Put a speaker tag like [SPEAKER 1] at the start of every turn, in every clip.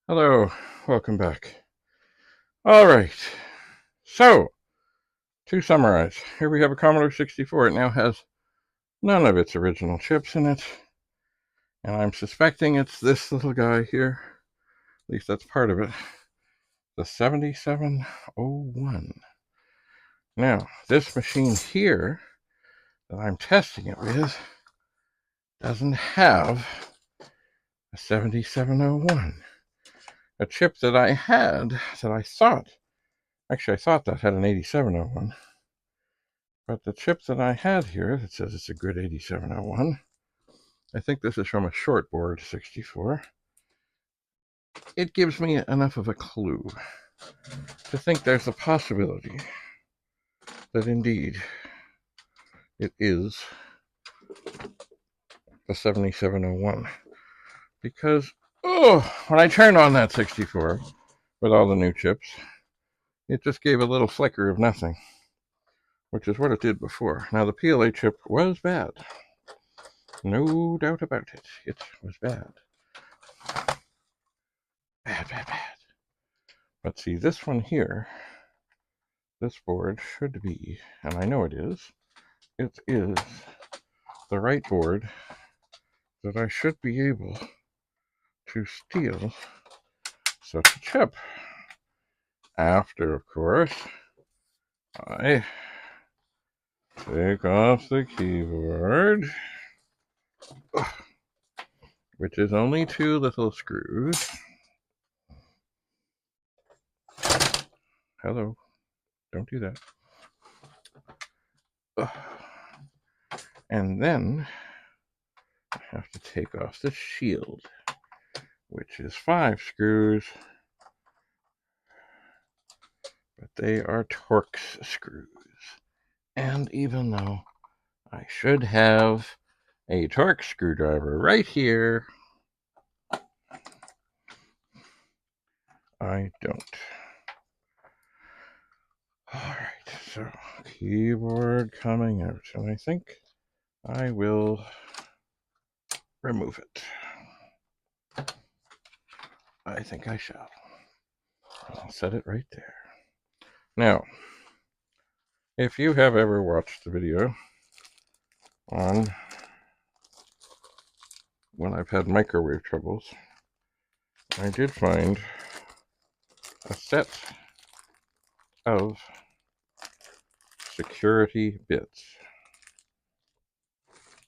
[SPEAKER 1] Hello, welcome back. All right, so to summarize, here we have a Commodore 64. It now has none of its original chips in it, and I'm suspecting it's this little guy here. At least that's part of it. The 7701. Now, this machine here that I'm testing it with doesn't have a 7701. A chip that I had that I thought that had an 8701. But the chip that I had here that says it's a good 8701, I think this is from a shortboard 64. It gives me enough of a clue to think there's a possibility that indeed it is the 7701. Because, when I turned on that 64 with all the new chips, it just gave a little flicker of nothing, which is what it did before. Now, the PLA chip was bad. No doubt about it. It was bad. Bad. But see, this one here, this board should be, and I know it is the right board that I should be able to steal such a chip. After, of course, I take off the keyboard, which is only two little screws. Hello, don't do that. And then I have to take off the shield, which is 5 screws, but they are Torx screws. And even though I should have a Torx screwdriver right here, I don't. Alright, so keyboard coming out, and I think I will remove it. I think I shall. I'll set it right there. Now, if you have ever watched the video on when I've had microwave troubles, I did find a set of security bits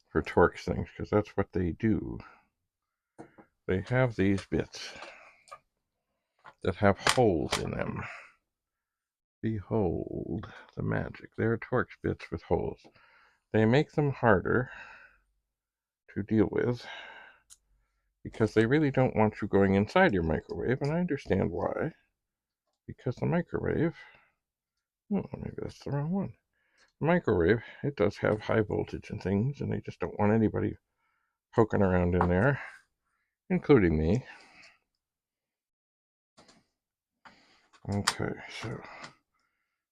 [SPEAKER 1] for Torx things, because that's what they do. They have these bits that have holes in them. Behold the magic. They're Torx bits with holes. They make them harder to deal with because they really don't want you going inside your microwave, and I understand why. Because the microwave, maybe that's the wrong one. The microwave, it does have high voltage and things, and they just don't want anybody poking around in there, including me. Okay, so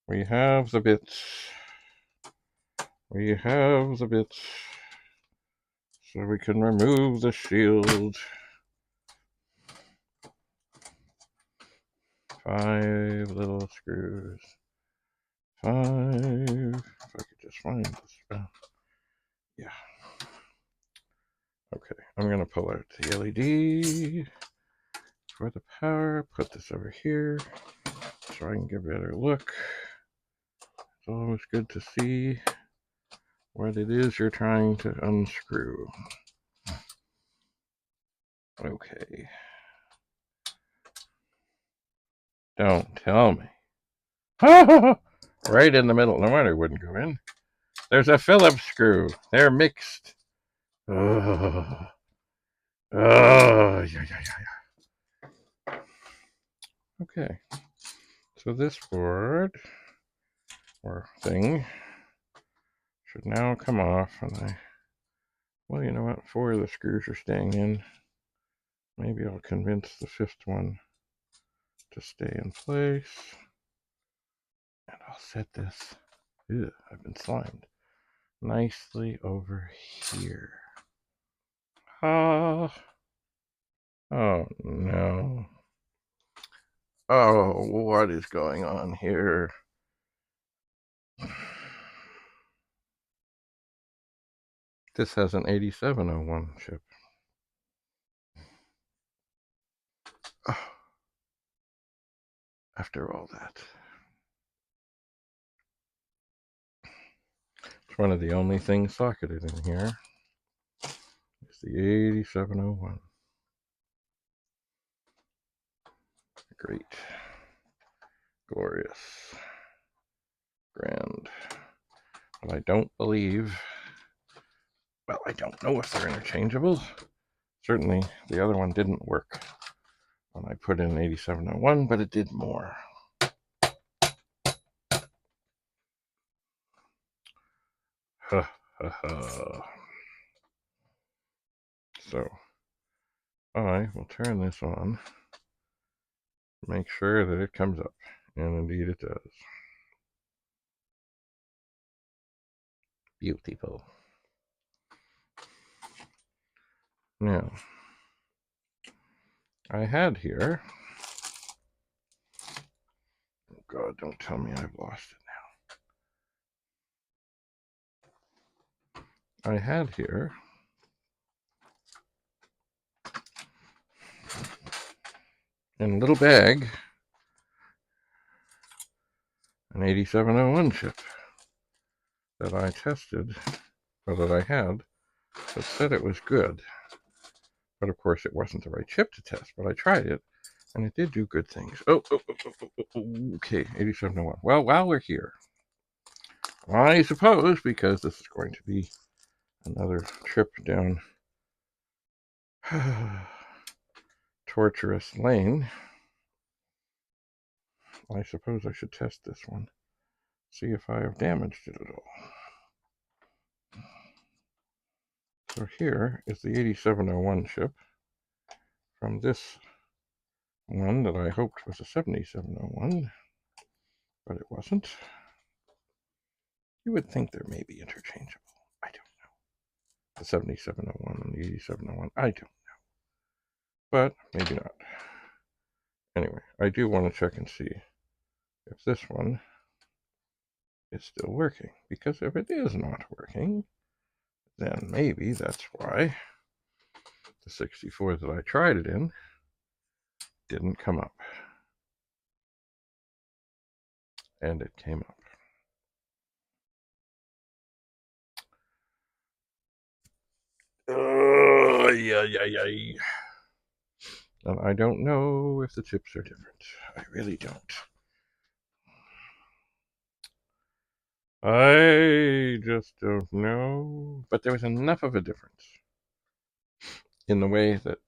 [SPEAKER 1] we have the bits. We have the bits. So we can remove the shield. 5 little screws. 5. If I could just find this. Yeah. Okay, I'm going to pull out the LED for the power. Put this over here so I can get a better look. It's always good to see what it is you're trying to unscrew. Okay. Don't tell me. Right in the middle. No wonder it wouldn't go in. There's a Phillips screw. They're mixed. Oh, yeah. Okay. So this board or thing should now come off, and well, you know what? 4 of the screws are staying in. Maybe I'll convince the 5th one to stay in place. And I'll set this, I've been slimed, nicely over here. Oh no. Oh, what is going on here? This has an 8701 chip. Oh, after all that. It's one of the only things socketed in here. It's the 8701. Great. Glorious. Grand. But I don't believe, well, I don't know if they're interchangeable. Certainly the other one didn't work when I put in 8701, but it did more. Ha ha ha. So I will turn this on, make sure that it comes up, and indeed it does. Beautiful. Now, I had here, oh God, don't tell me I've lost it now. I had here in a little bag an 8701 chip that I tested, or that I had, that said it was good. But of course, it wasn't the right chip to test, but I tried it, and it did do good things. Okay, 8701. Well, while we're here, I suppose, because this is going to be another trip down torturous lane, I suppose I should test this one, see if I have damaged it at all. So here is the 8701 chip from this one that I hoped was a 7701, but it wasn't. You would think there may be interchangeable. I don't know. The 7701 and the 8701, I don't know. But maybe not. Anyway, I do want to check and see if this one is still working. Because if it is not working, then maybe that's why the 64 that I tried it in didn't come up. And it came up. Oh, yeah. And I don't know if the chips are different. I really don't. I just don't know. But there was enough of a difference in the way that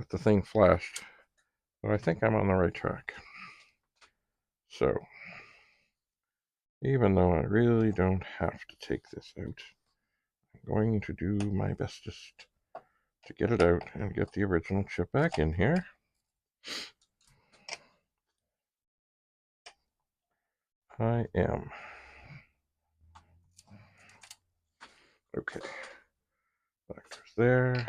[SPEAKER 1] the thing flashed that I think I'm on the right track. So, even though I really don't have to take this out, I'm going to do my bestest to get it out and get the original chip back in here. I am. Okay. That goes there.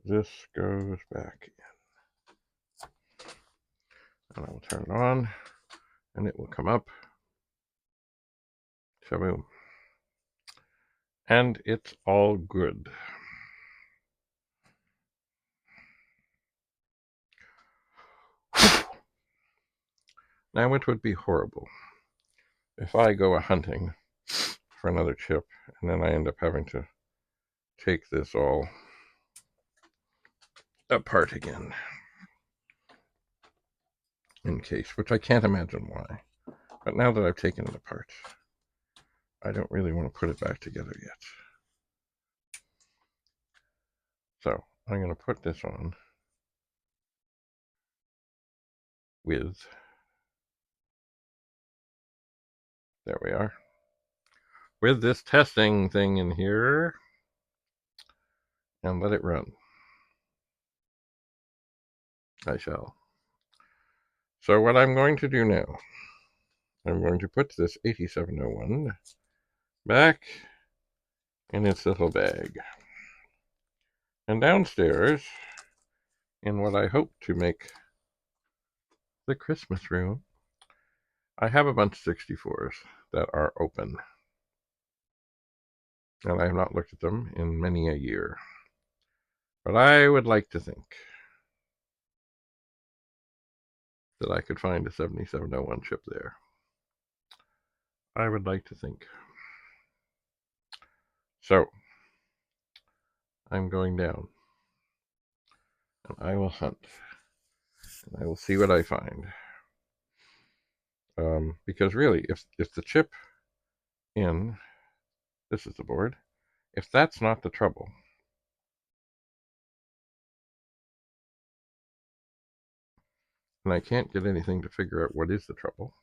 [SPEAKER 1] This goes back in. And I will turn it on, and it will come up. Shaboom. And it's all good. Now, it would be horrible if I go a-hunting for another chip, and then I end up having to take this all apart again. In case, which I can't imagine why. But now that I've taken it apart, I don't really want to put it back together yet. So, I'm going to put this on with, there we are, with this testing thing in here, and let it run. I shall. So what I'm going to do now, I'm going to put this 8701 back in its little bag. And downstairs in what I hope to make the Christmas room. I have a bunch of 64s that are open, and I have not looked at them in many a year. But I would like to think that I could find a 7701 chip there. I would like to think. So, I'm going down, and I will hunt, and I will see what I find. Because really, if the chip in, this is the board, if that's not the trouble, and I can't get anything to figure out what is the trouble,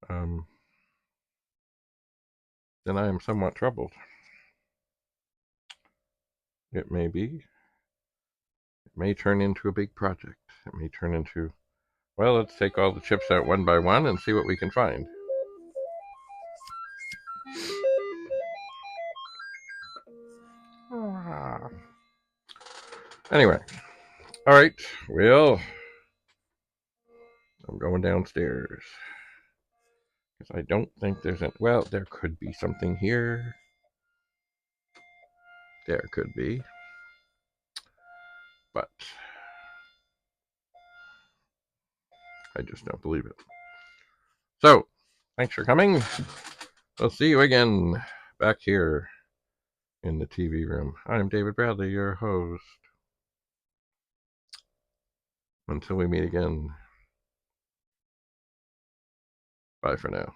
[SPEAKER 1] then I am somewhat troubled. It may be. It may turn into a big project. It may turn into, well, let's take all the chips out one by one and see what we can find. Anyway, all right, well, I'm going downstairs. Because I don't think there's any, well, there could be something here. There could be. But I just don't believe it. So, thanks for coming. We'll see you again back here in the TV room. I'm David Bradley, your host. Until we meet again, bye for now.